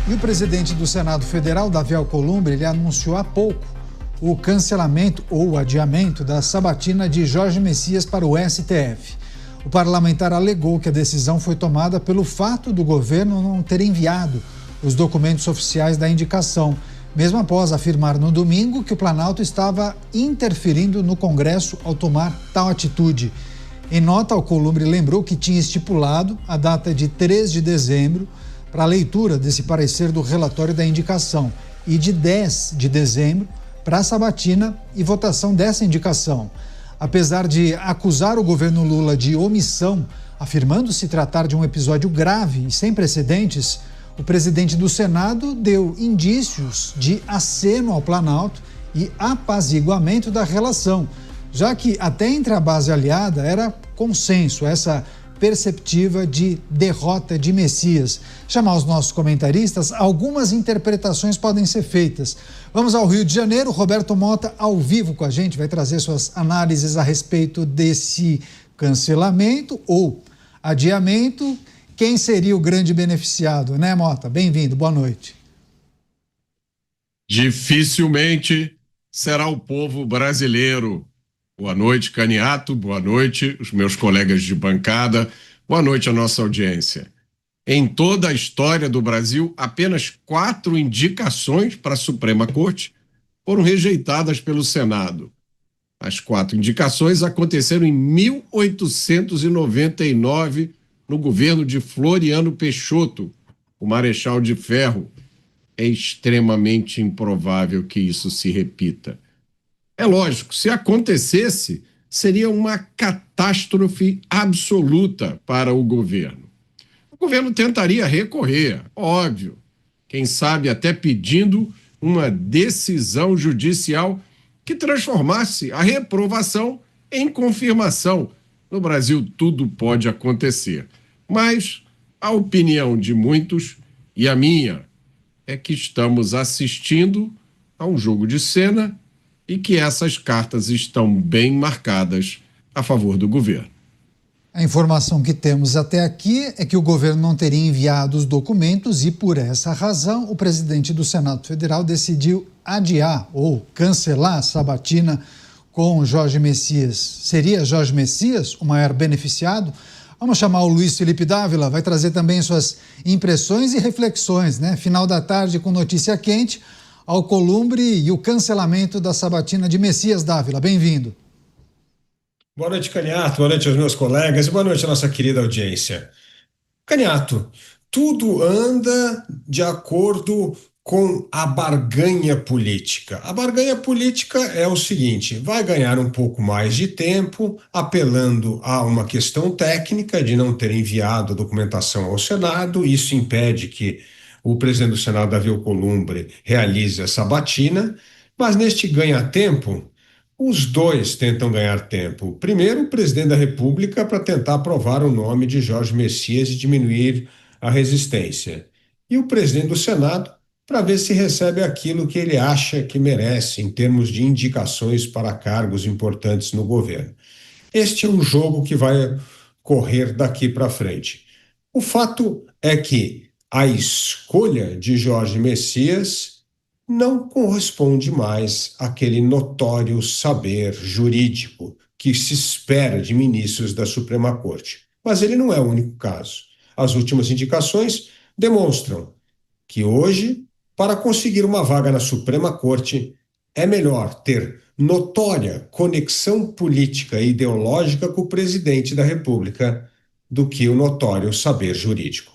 E o presidente do Senado Federal, Davi Alcolumbre, ele anunciou há pouco o cancelamento ou adiamento da sabatina de Jorge Messias para o STF. O parlamentar alegou que a decisão foi tomada pelo fato do governo não ter enviado os documentos oficiais da indicação, mesmo após afirmar no domingo que o Planalto estava interferindo no Congresso ao tomar tal atitude. Em nota, Alcolumbre lembrou que tinha estipulado a data de 3 de dezembro para a leitura desse parecer do relatório da indicação e de 10 de dezembro para a sabatina e votação dessa indicação. Apesar de acusar o governo Lula de omissão, afirmando se tratar de um episódio grave e sem precedentes, o presidente do Senado deu indícios de aceno ao Planalto e apaziguamento da relação, já que até entre a base aliada era consenso essa perceptiva de derrota de Messias. Chamar os nossos comentaristas, algumas interpretações podem ser feitas. Vamos ao Rio de Janeiro, Roberto Mota ao vivo com a gente, vai trazer suas análises a respeito desse cancelamento ou adiamento. Quem seria o grande beneficiado, né, Mota? Bem-vindo, boa noite. Dificilmente será o povo brasileiro. Boa noite, Caniato, boa noite, os meus colegas de bancada, boa noite à nossa audiência. Em toda a história do Brasil, apenas 4 indicações para a Suprema Corte foram rejeitadas pelo Senado. As 4 indicações aconteceram em 1899, no governo de Floriano Peixoto, o Marechal de Ferro. É extremamente improvável que isso se repita. É lógico, se acontecesse, seria uma catástrofe absoluta para o governo. O governo tentaria recorrer, óbvio, quem sabe até pedindo uma decisão judicial que transformasse a reprovação em confirmação. No Brasil, tudo pode acontecer. Mas a opinião de muitos, e a minha, é que estamos assistindo a um jogo de cena e que essas cartas estão bem marcadas a favor do governo. A informação que temos até aqui é que o governo não teria enviado os documentos e, por essa razão, o presidente do Senado Federal decidiu adiar ou cancelar a sabatina com Jorge Messias. Seria Jorge Messias o maior beneficiado? Vamos chamar o Luiz Felipe Dávila, vai trazer também suas impressões e reflexões, né? Final da tarde com notícia quente, Alcolumbre e o cancelamento da sabatina de Messias. Dávila, bem-vindo. Boa noite, Caniato, boa noite aos meus colegas e boa noite à nossa querida audiência. Caniato, tudo anda de acordo com a barganha política. A barganha política é o seguinte: vai ganhar um pouco mais de tempo, apelando a uma questão técnica de não ter enviado a documentação ao Senado. Isso impede que o presidente do Senado, Davi Alcolumbre, realize a sabatina, mas neste ganha-tempo, os dois tentam ganhar tempo. Primeiro, o presidente da República para tentar aprovar o nome de Jorge Messias e diminuir a resistência. E o presidente do Senado para ver se recebe aquilo que ele acha que merece em termos de indicações para cargos importantes no governo. Este é o jogo que vai correr daqui para frente. O fato é que a escolha de Jorge Messias não corresponde mais àquele notório saber jurídico que se espera de ministros da Suprema Corte. Mas ele não é o único caso. As últimas indicações demonstram que hoje, para conseguir uma vaga na Suprema Corte, é melhor ter notória conexão política e ideológica com o presidente da República do que o notório saber jurídico.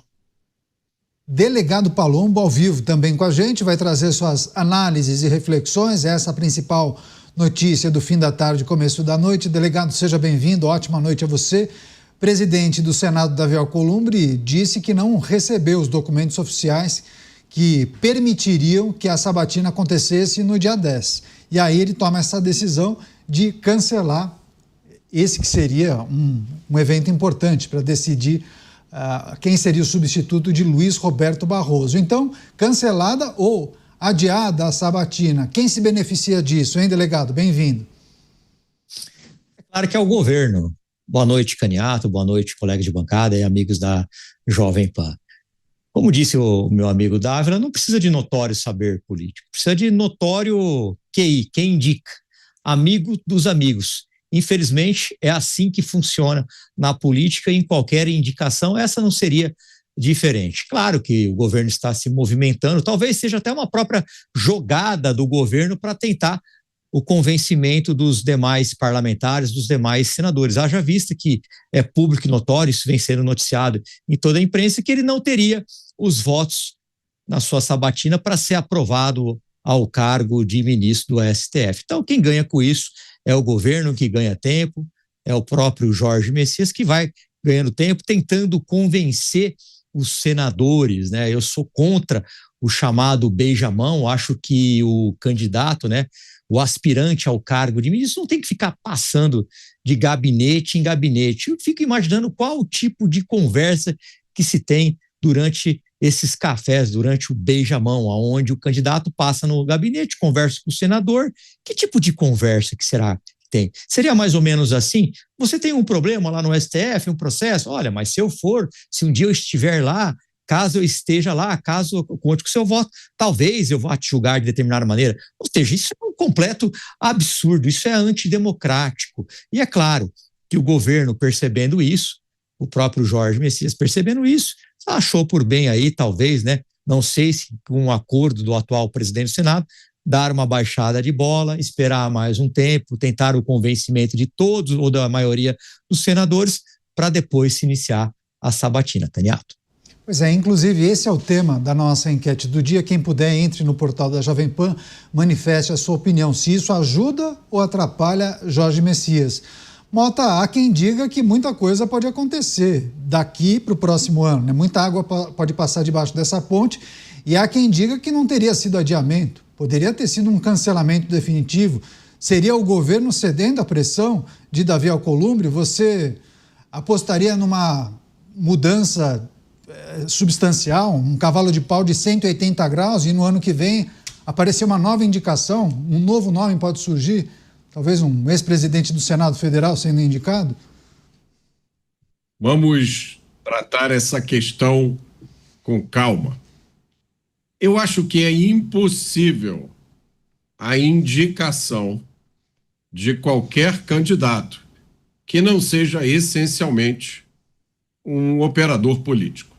Delegado Palombo ao vivo também com a gente, vai trazer suas análises e reflexões. Essa é a principal notícia do fim da tarde, começo da noite. Delegado, seja bem-vindo, ótima noite a você. Presidente do Senado, Davi Alcolumbre, disse que não recebeu os documentos oficiais que permitiriam que a sabatina acontecesse no dia 10. E aí ele toma essa decisão de cancelar esse que seria um evento importante para decidir quem seria o substituto de Luiz Roberto Barroso. Então, cancelada ou adiada a sabatina, quem se beneficia disso, hein, delegado? Bem-vindo. É claro que é o governo. Boa noite, Caniato, boa noite, colegas de bancada e amigos da Jovem Pan. Como disse o meu amigo Dávila, não precisa de notório saber político, precisa de notório QI, quem indica, amigo dos amigos. Infelizmente, é assim que funciona na política e em qualquer indicação, essa não seria diferente. Claro que o governo está se movimentando, talvez seja até uma própria jogada do governo para tentar o convencimento dos demais parlamentares, dos demais senadores. Haja vista que é público e notório, isso vem sendo noticiado em toda a imprensa, que ele não teria os votos na sua sabatina para ser aprovado ao cargo de ministro do STF. Então, quem ganha com isso é o governo, que ganha tempo, é o próprio Jorge Messias, que vai ganhando tempo, tentando convencer os senadores, né? Eu sou contra o chamado beijamão, acho que o candidato, né, o aspirante ao cargo de ministro não tem que ficar passando de gabinete em gabinete. Eu fico imaginando qual o tipo de conversa que se tem durante esses cafés, durante o beijamão, onde o candidato passa no gabinete, conversa com o senador. Que tipo de conversa que será que tem? Seria mais ou menos assim? Você tem um problema lá no STF, um processo? Olha, mas se um dia eu estiver lá, caso eu esteja lá, caso eu conte com o seu voto, talvez eu vá te julgar de determinada maneira. Ou seja, isso é um completo absurdo, isso é antidemocrático. E é claro que o governo, percebendo isso, o próprio Jorge Messias percebendo isso, achou por bem aí, talvez, né? Não sei se com um acordo do atual presidente do Senado, dar uma baixada de bola, esperar mais um tempo, tentar o convencimento de todos ou da maioria dos senadores, para depois se iniciar a sabatina. Taniato. Pois é, inclusive esse é o tema da nossa enquete do dia. Quem puder, entre no portal da Jovem Pan, manifeste a sua opinião, se isso ajuda ou atrapalha Jorge Messias. Mota, há quem diga que muita coisa pode acontecer daqui para o próximo ano, né? Muita água pode passar debaixo dessa ponte, e há quem diga que não teria sido adiamento, poderia ter sido um cancelamento definitivo. Seria o governo cedendo à pressão de Davi Alcolumbre? Você apostaria numa mudança substancial, um cavalo de pau de 180 graus, e no ano que vem aparecer uma nova indicação, um novo nome pode surgir? Talvez um ex-presidente do Senado Federal sendo indicado? Vamos tratar essa questão com calma. Eu acho que é impossível a indicação de qualquer candidato que não seja essencialmente um operador político.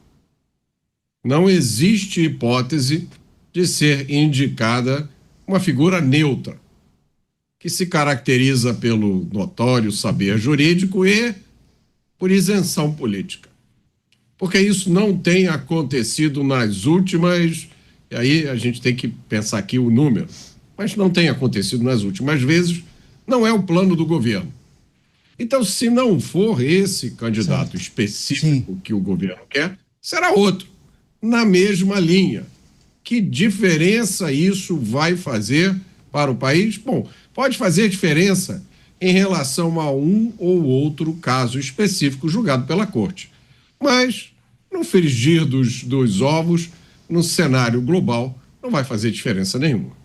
Não existe hipótese de ser indicada uma figura neutra, que se caracteriza pelo notório saber jurídico e por isenção política. Porque isso não tem acontecido nas últimas, e aí a gente tem que pensar aqui o número, mas não tem acontecido nas últimas vezes, não é o plano do governo. Então, se não for esse candidato específico que o governo quer, será outro, na mesma linha. Que diferença isso vai fazer para o país? Bom, pode fazer diferença em relação a um ou outro caso específico julgado pela corte. Mas, no frigir dos ovos, no cenário global, não vai fazer diferença nenhuma.